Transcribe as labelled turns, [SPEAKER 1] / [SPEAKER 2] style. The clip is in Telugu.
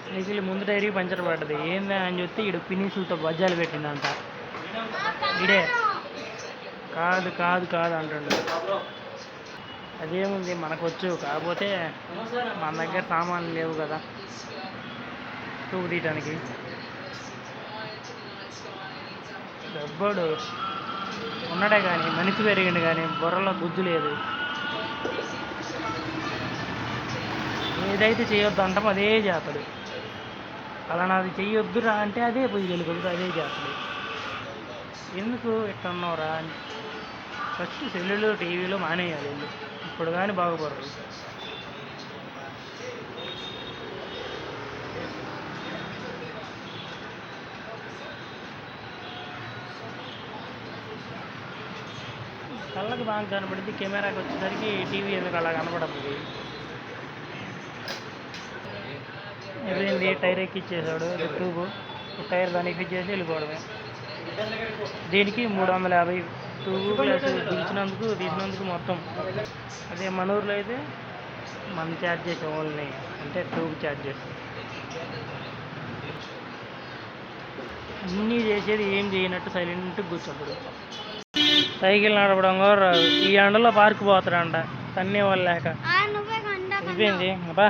[SPEAKER 1] సైకిల్ ముందు టైర్కి పంచర్ పడ్డది. ఏందా అని చెప్తే ఈడు పినీసులతో బజ్జాలు పెట్టిందంట. ఇడే కాదు కాదు కాదు అంటుండు. అదేముంది మనకొచ్చు, కాకపోతే మన దగ్గర సామాన్లు లేవు కదా ట్యూబ్ తీయటానికి. డబ్బోడు ఉన్నాడే కానీ మనిషి పెరిగిండు కానీ బుర్రలో గుజ్జు లేదు. ఏదైతే చేయొద్దు అంటామో అదే చేస్తాడు. అలా నాది చెయ్యొద్దురా అంటే అదే పోయి వెలుగుతుంది, అదే చేస్తాడు. ఎందుకు ఇట్లా ఉన్నావురా అని ఫస్ట్ సెల్లులు టీవీలో మానేయాలి వీళ్ళు. ఇప్పుడు కానీ బాగుపడరు. కళ్ళకి బాగా కనపడింది, కెమెరాకి వచ్చేసరికి టీవీ ఎందుకు అలా కనపడుతుంది. ఎప్పుడైంది టైర్ ఎక్కిచ్చేసాడు ట్యూబ్, టైర్ దాన్ని ఎక్కిచ్చేసి వెళ్ళిపోవడమే. దీనికి 350 ట్యూబ్ ప్లస్ తీసినందుకు మొత్తం. అదే మన ఊర్లో అయితే మనం ఛార్జ్ చేసే ఓన్లీ అంటే ట్యూబ్ ఛార్జెస్. అన్నీ చేసేది ఏం చేయనట్టు సైలెంట్గా కూర్చోప్పుడు. సైకిల్ నడపడం కూడా రాదు. ఈ ఎండలో పార్క్ పోతాడంట తన్నే వాళ్ళు లేక. అయిపోయింది అబ్బా.